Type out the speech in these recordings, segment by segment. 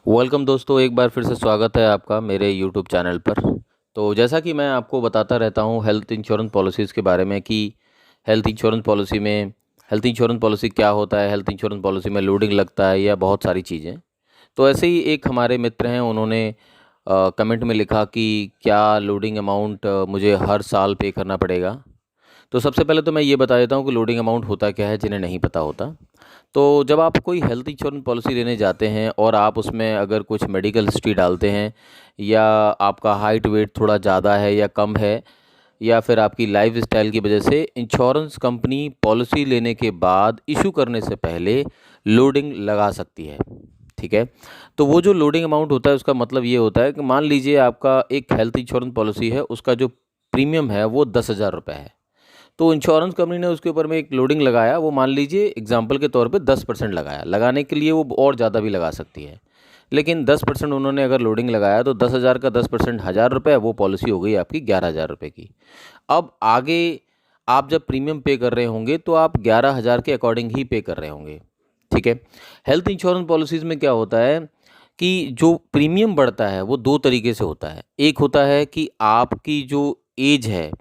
Welcome दोस्तों, एक बार फिर से स्वागत है आपका मेरे यूट्यूब चैनल पर। तो जैसा कि मैं आपको बताता रहता हूँ हेल्थ इंश्योरेंस पॉलिसीज़ के बारे में कि हेल्थ इंश्योरेंस पॉलिसी में हेल्थ इंश्योरेंस पॉलिसी क्या होता है, हेल्थ इंश्योरेंस पॉलिसी में लोडिंग लगता है या बहुत सारी चीज़ें। तो ऐसे ही एक हमारे मित्र हैं, उन्होंने कमेंट में लिखा कि क्या लोडिंग अमाउंट मुझे हर साल पे करना पड़ेगा। तो सबसे पहले तो मैं ये बता देता हूँ कि लोडिंग अमाउंट होता क्या है, जिन्हें नहीं पता होता। तो जब आप कोई हेल्थ इंश्योरेंस पॉलिसी लेने जाते हैं और आप उसमें अगर कुछ मेडिकल हिस्ट्री डालते हैं, या आपका हाइट वेट थोड़ा ज़्यादा है या कम है, या फिर आपकी लाइफ स्टाइल की वजह से इंश्योरेंस कंपनी पॉलिसी लेने के बाद इशू करने से पहले लोडिंग लगा सकती है। ठीक है। तो वो जो लोडिंग अमाउंट होता है उसका मतलब ये होता है कि मान लीजिए आपका एक हेल्थ इंश्योरेंस पॉलिसी है, उसका जो प्रीमियम है वो 10,000 रुपये है। तो इंश्योरेंस कंपनी ने उसके ऊपर में एक लोडिंग लगाया, वो मान लीजिए एग्जांपल के तौर पे 10% लगाया। लगाने के लिए वो और ज़्यादा भी लगा सकती है, लेकिन 10% उन्होंने अगर लोडिंग लगाया तो 10,000 का 10% 1,000 रुपये, वो पॉलिसी हो गई आपकी 11,000 रुपये की। अब आगे आप जब प्रीमियम पे कर रहे होंगे तो आप 11,000 के अकॉर्डिंग ही पे कर रहे होंगे। ठीक है। हेल्थ इंश्योरेंस पॉलिसीज़ में क्या होता है कि जो प्रीमियम बढ़ता है वो दो तरीके से होता है। एक होता है कि आपकी जो एज है,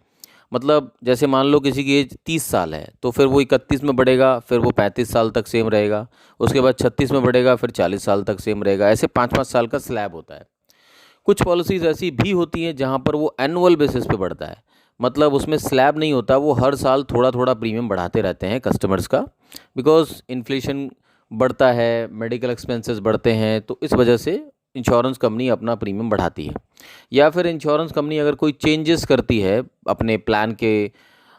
मतलब जैसे मान लो किसी की एज 30 साल है तो फिर वो 31 में बढ़ेगा, फिर वो 35 साल तक सेम रहेगा, उसके बाद 36 में बढ़ेगा, फिर 40 साल तक सेम रहेगा। ऐसे 5-5 साल का स्लैब होता है। कुछ पॉलिसीज़ ऐसी भी होती हैं जहाँ पर वो एनुअल बेसिस पे बढ़ता है, मतलब उसमें स्लैब नहीं होता, वो हर साल थोड़ा थोड़ा प्रीमियम बढ़ाते रहते हैं कस्टमर्स का। बिकॉज इन्फ्लेशन बढ़ता है, मेडिकल एक्सपेंसेस बढ़ते हैं, तो इस वजह से इंश्योरेंस कंपनी अपना प्रीमियम बढ़ाती है। या फिर इंश्योरेंस कंपनी अगर कोई चेंजेस करती है अपने प्लान के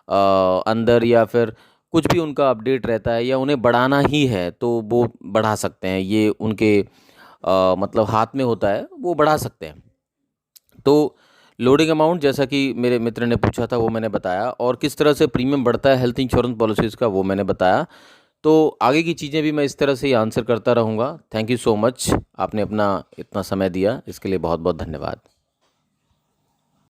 अंदर, या फिर कुछ भी उनका अपडेट रहता है या उन्हें बढ़ाना ही है तो वो बढ़ा सकते हैं। ये उनके मतलब हाथ में होता है, वो बढ़ा सकते हैं। तो लोडिंग अमाउंट जैसा कि मेरे मित्र ने पूछा था वो मैंने बताया, और किस तरह से प्रीमियम बढ़ता है हेल्थ इंश्योरेंस पॉलिसीज़ का वो मैंने बताया। तो आगे की चीज़ें भी मैं इस तरह से ही आंसर करता रहूँगा। थैंक यू सो मच, आपने अपना इतना समय दिया, इसके लिए बहुत बहुत धन्यवाद।